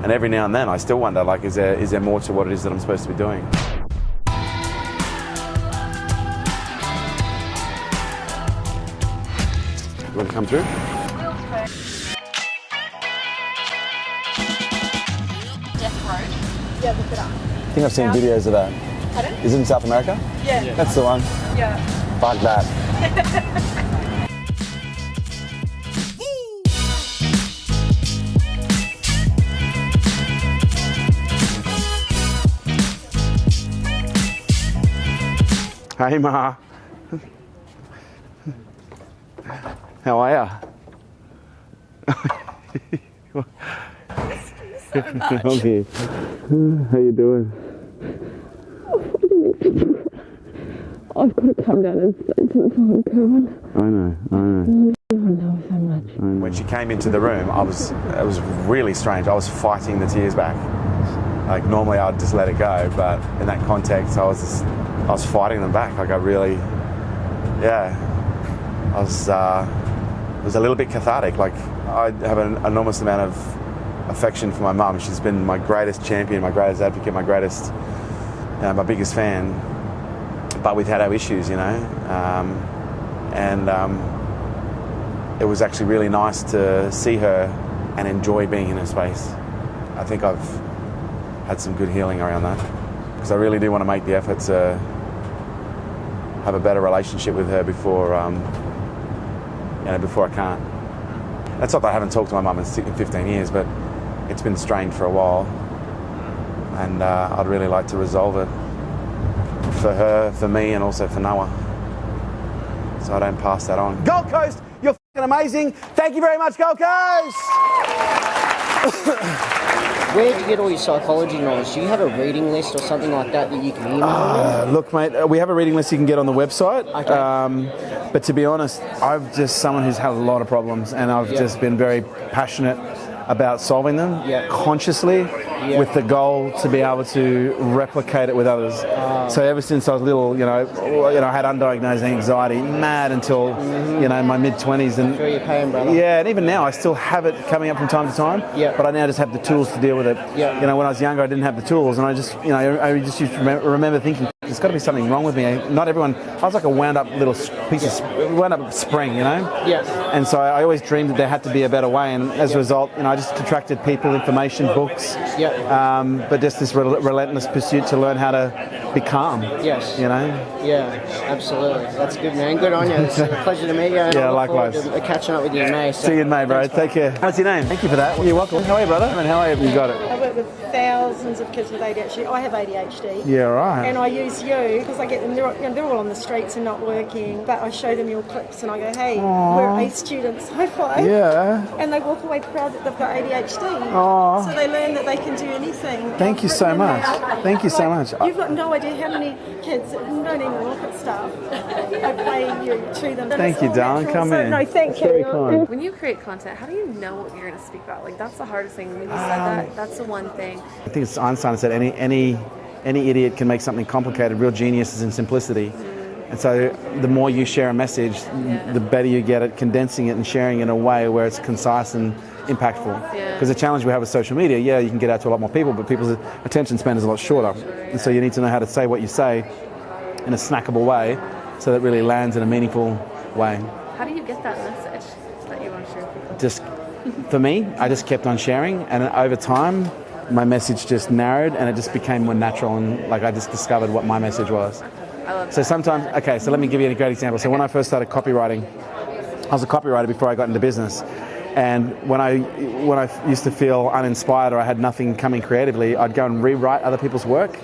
And every now and then I still wonder, like, is there more to what it is that I'm supposed to be doing? You want to come through? Death Road. Yeah, look it up. I think I've seen videos of that. Pardon? Is it in South America? Yeah. That's the one. Yeah. Fuck that. Hey Ma. How are ya? So much. Okay. How you doing? I've got to come down and stay to the phone, Kerwin. I know. I know so much. When she came into the room, it was really strange. I was fighting the tears back. Like normally I'd just let it go, but in that context, I was fighting them back. Like I really, it was a little bit cathartic. Like I have an enormous amount of affection for my mum. She's been my greatest champion, my greatest advocate, my biggest fan. But we've had our issues, you know, and it was actually really nice to see her and enjoy being in her space. I think I've had some good healing around that because I really do want to make the effort to have a better relationship with her before I can't. That's not that I haven't talked to my mum in 15 years, but it's been strained for a while, and I'd really like to resolve it for her, for me, and also for Noah, so I don't pass that on. Gold Coast, you're f***ing amazing. Thank you very much, Gold Coast. Where do you get all your psychology knowledge? Do you have a reading list or something like that you can email? Look, mate, we have a reading list you can get on the website. Okay. But to be honest, I'm just someone who's had a lot of problems, and I've just been very passionate about solving them consciously with the goal to be able to replicate it with others. So ever since I was little, I had undiagnosed anxiety, mad until my mid-20s, and Feel your pain, brother. yeah, and even now I still have it coming up from time to time. Yeah. But I now just have the tools to deal with it. Yeah. When I was younger, I didn't have the tools, and I just used to remember thinking, there's got to be something wrong with me. Not everyone. I was like a wound-up little wound-up spring, Yeah. And so I always dreamed that there had to be a better way, and as a result, I just attracted people, information, books. Yeah. But just this relentless pursuit to learn how to be calm. Yes. Yeah, absolutely. That's good, man. Good on you. It's a pleasure to meet you. And Yeah, I look likewise. forward to catching up with you in May. So see you in May, bro. thanks, Take care. What's your name? Thank you for that. You're welcome. How are you, brother? How are you? You got it. I work with thousands of kids with ADHD. I have ADHD. Yeah, right. And I use you because I get them, they're all on the streets and not working, but I show them your clips and I go, hey, we're A students, high five. Yeah. And they walk away proud that they've got ADHD. Aw. So they learn that they can do anything. Thank you so much. Thank you so much. You've got no idea how many kids that don't even look at stuff. I play you to them. Thank you, darling. Come in. No, thank you. Very kind. When you create content, how do you know what you're going to speak about? Like, that's the hardest thing. When you said that, that's the one thing. I think it's Einstein said any idiot can make something complicated. Real genius is in simplicity. And so the more you share a message, the better you get at condensing it and sharing it in a way where it's concise and impactful. Because the challenge we have with social media, you can get out to a lot more people, but people's attention span is a lot shorter. And so you need to know how to say what you say in a snackable way so that it really lands in a meaningful way. How do you get that message that you want to share with people? Just, for me, I just kept on sharing, and over time, my message just narrowed and it just became more natural, and I just discovered what my message was. I love that. So sometimes, so let me give you a great example. So when I first started copywriting, I was a copywriter before I got into business. And when I used to feel uninspired or I had nothing coming creatively, I'd go and rewrite other people's work.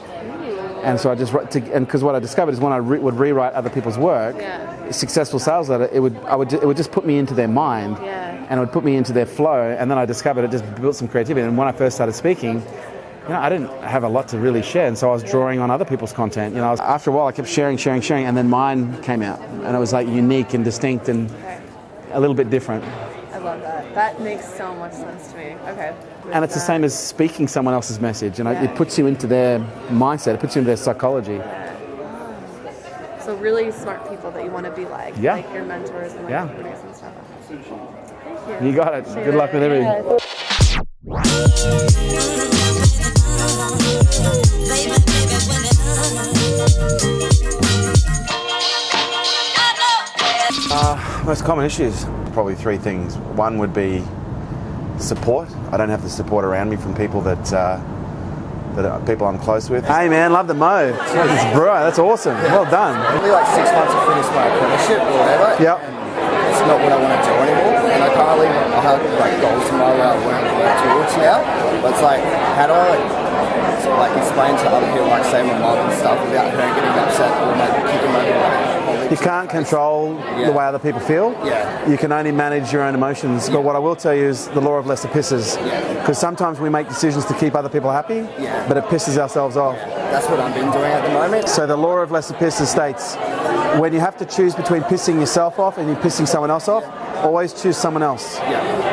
And so because what I discovered is when I would rewrite other people's work, a successful sales letter, it would just put me into their mind, and it would put me into their flow. And then I discovered it just built some creativity. And when I first started speaking, I didn't have a lot to really share, and so I was drawing on other people's content. After a while, I kept sharing, and then mine came out, and it was unique and distinct and a little bit different. I love that. That makes so much sense to me. Okay. And it's the same as speaking someone else's message. It puts you into their mindset. It puts you into their psychology. So really smart people that you want to be like your mentors and your producers and stuff. Thank you. You got it. Good luck with everything. Common issues, probably three things. One would be support. I don't have the support around me from people that people I'm close with. Hey man, love the mo. Bro, that's awesome. Well done. Only like 6 months to finish my apprenticeship or whatever. Yep. And it's not what I want to do anymore. And I currently I have like goals in my life where I'm working towards now. But it's like, how do I like explain to other people, like say my mum and stuff, without her getting upset or like kicking over? You can't control the way other people feel. Yeah. You can only manage your own emotions. But what I will tell you is the law of lesser pisses. Because sometimes we make decisions to keep other people happy, but it pisses ourselves off. That's what I've been doing at the moment. So the law of lesser pisses states, when you have to choose between pissing yourself off and you pissing someone else off, always choose someone else.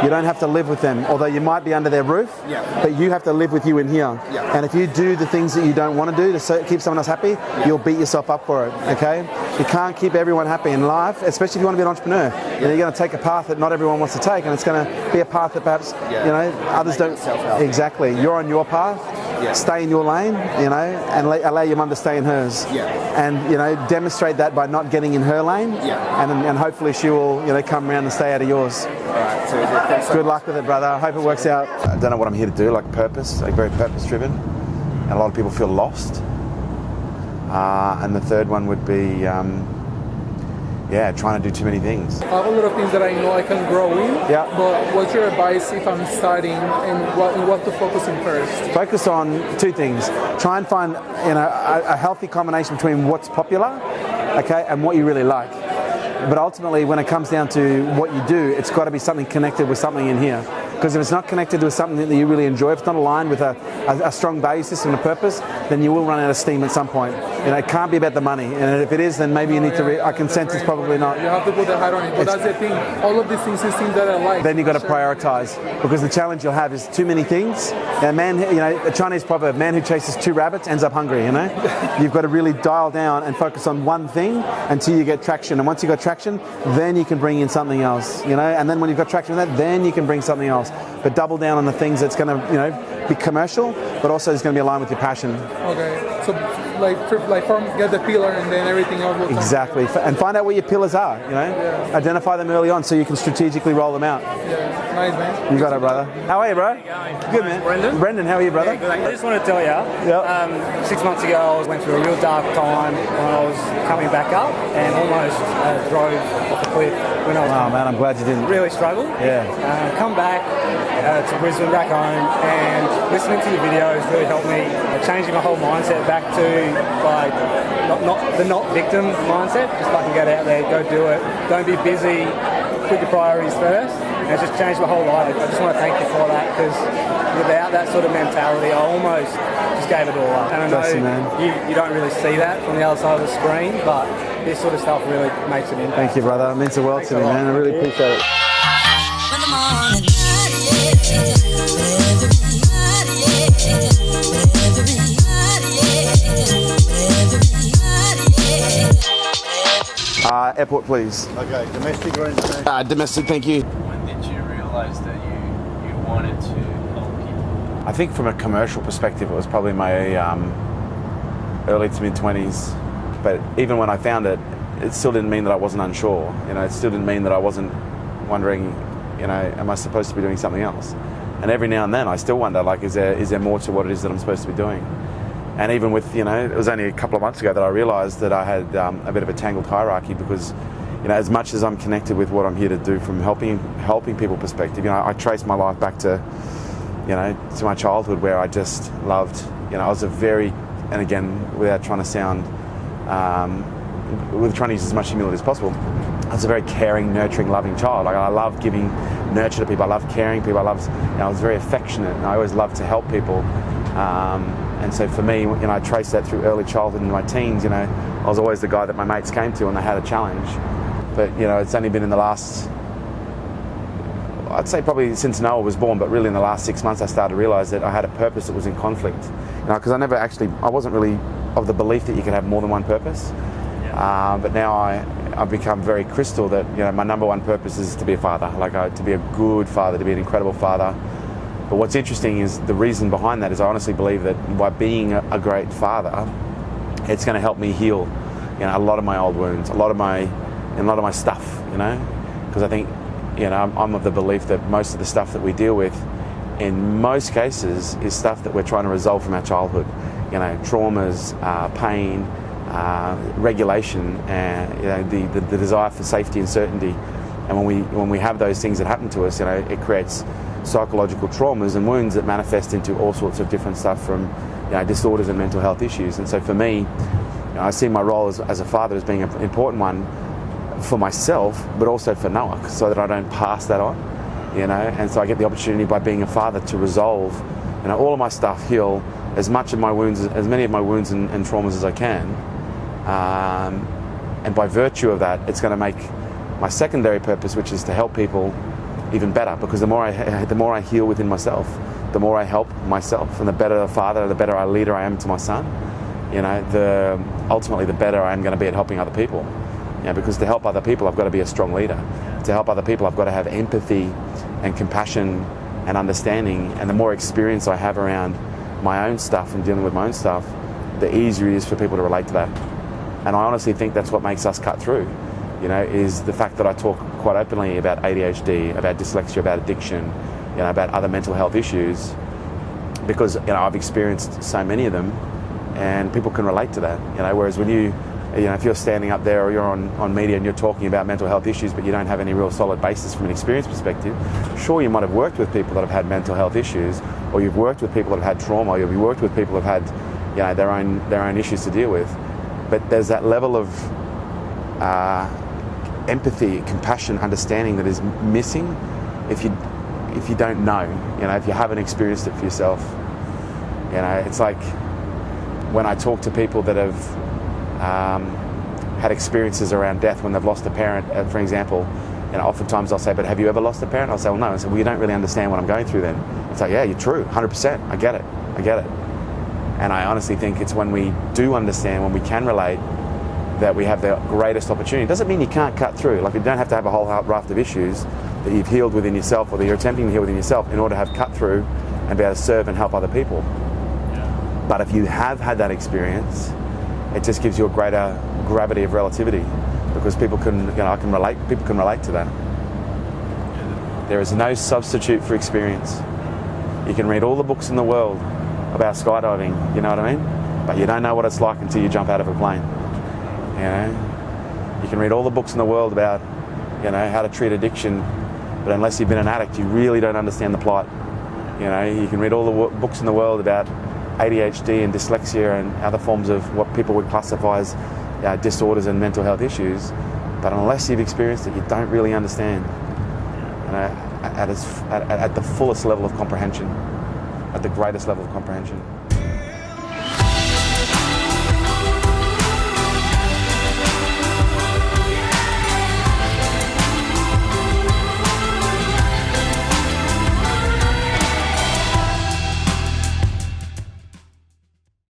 You don't have to live with them, although you might be under their roof, but you have to live with you in here. And if you do the things that you don't want to do to keep someone else happy, you'll beat yourself up for it, okay? You can't keep everyone happy in life, especially if you want to be an entrepreneur. You're going to take a path that not everyone wants to take, and it's going to be a path that perhaps, others don't. Exactly. You're on your path. Stay in your lane, and allow your mum to stay in hers. And, demonstrate that by not getting in her lane. And hopefully she will, come around and stay out of yours. Alright, so Good luck with it, brother. I hope it works out. I don't know what I'm here to do, like purpose, like very purpose-driven. And a lot of people feel lost. And the third one would be, trying to do too many things. I have a lot of things that I know I can grow in. But what's your advice if I'm starting and what to focus on first? Focus on two things. Try and find a healthy combination between what's popular, okay, and what you really like. But ultimately, when it comes down to what you do, it's got to be something connected with something in here. Because if it's not connected with something that you really enjoy, if it's not aligned with a strong value system and a purpose, then you will run out of steam at some point. It can't be about the money. And if it is, then maybe you need to. I can sense it's probably not. You have to put the heart on it. But that's the thing. All of these things is things that I like. Then you've got to prioritize, because the challenge you'll have is too many things. A Chinese proverb: "Man who chases two rabbits ends up hungry." You've got to really dial down and focus on one thing until you get traction. And once you got traction, then you can bring in something else. And then when you've got traction with that, then you can bring something else. But double down on the things that's going to, be commercial, but also is going to be aligned with your passion. Okay, so get the pillar and then everything else will come. Exactly, and find out what your pillars are. Identify them early on so you can strategically roll them out. Yeah, nice man. You got it, brother. How are you, bro? Good, man. Brendan, how are you, brother? Yeah, I just want to tell you, 6 months ago I went through a real dark time when I was coming back up and almost drove off a cliff when I was man, I'm glad you didn't. Really struggled. Yeah. Come back to Brisbane, back home, and listening to your videos really helped me changing my whole mindset back to the not victim mindset. Just fucking get out there, go do it. Don't be busy. Put your priorities first. And it's just changed my whole life. I just want to thank you for that, because without that sort of mentality, I almost just gave it all up. And I know you don't really see that from the other side of the screen, but this sort of stuff really makes an impact. Thank you, brother. It means the world to me, man. I really appreciate it. Airport, please. Okay, domestic or international? Domestic, thank you. When did you realise that you wanted to help people? I think from a commercial perspective, it was probably my early to mid-20s. But even when I found it, it still didn't mean that I wasn't unsure. It still didn't mean that I wasn't wondering, am I supposed to be doing something else? And every now and then I still wonder, is there more to what it is that I'm supposed to be doing? And even with, it was only a couple of months ago that I realised that I had a bit of a tangled hierarchy, because, as much as I'm connected with what I'm here to do from helping people perspective, I trace my life back to, to my childhood, where I just loved, I was a very, and again, without trying to sound, with trying to use as much humility as possible, I was a very caring, nurturing, loving child. I love giving nurture to people. I love caring people. I was very affectionate, and I always loved to help people. And so for me, I traced that through early childhood and my teens. I was always the guy that my mates came to when they had a challenge. But it's only been in the last, I'd say probably since Noah was born, but really in the last 6 months I started to realise that I had a purpose that was in conflict. Because I wasn't really of the belief that you could have more than one purpose. But now I've become very crystal that my number one purpose is to be a father, to be a good father, to be an incredible father. But what's interesting is the reason behind that is I honestly believe that by being a great father, it's going to help me heal, a lot of my old wounds, a lot of my stuff, because because I think, I'm of the belief that most of the stuff that we deal with, in most cases, is stuff that we're trying to resolve from our childhood. Traumas, pain, regulation, and the desire for safety and certainty. And when we have those things that happen to us, it creates psychological traumas and wounds that manifest into all sorts of different stuff, from disorders and mental health issues. And so for me, I see my role as a father as being an important one for myself, but also for Noah, so that I don't pass that on. And so I get the opportunity by being a father to resolve, all of my stuff, heal as many of my wounds and traumas as I can. And by virtue of that, it's going to make my secondary purpose, which is to help people, even better, because the more I heal within myself, the more I help myself, and the better a father, the better a leader I am to my son. Ultimately the better I am going to be at helping other people. Because to help other people, I've got to be a strong leader. To help other people, I've got to have empathy and compassion and understanding. And the more experience I have around my own stuff and dealing with my own stuff, the easier it is for people to relate to that. And I honestly think that's what makes us cut through, is the fact that I talk quite openly about ADHD, about dyslexia, about addiction, about other mental health issues, because I've experienced so many of them, and people can relate to that. Whereas when if you're standing up there or you're on media and you're talking about mental health issues, but you don't have any real solid basis from an experience perspective, sure, you might have worked with people that have had mental health issues, or you've worked with people that have had trauma, or you've worked with people that have had their own issues to deal with. But there's that level of empathy, compassion, understanding that is missing if you don't know, if you haven't experienced it for yourself. It's like when I talk to people that have had experiences around death when they've lost a parent, for example, oftentimes I'll say, but have you ever lost a parent? I'll say, well, no. I say, well, you don't really understand what I'm going through then. It's like, yeah, you're true, 100%. I get it. And I honestly think it's when we do understand, when we can relate, that we have the greatest opportunity. It doesn't mean you can't cut through. Like, you don't have to have a whole raft of issues that you've healed within yourself, or that you're attempting to heal within yourself, in order to have cut through and be able to serve and help other people. But if you have had that experience, it just gives you a greater gravity of relativity, because people can relate to that. There is no substitute for experience. You can read all the books in the world about skydiving, you know what I mean? But you don't know what it's like until you jump out of a plane. You can read all the books in the world about, how to treat addiction, but unless you've been an addict, you really don't understand the plot. You can read all the books in the world about ADHD and dyslexia and other forms of what people would classify as disorders and mental health issues, but unless you've experienced it, you don't really understand at the fullest level of comprehension, at the greatest level of comprehension.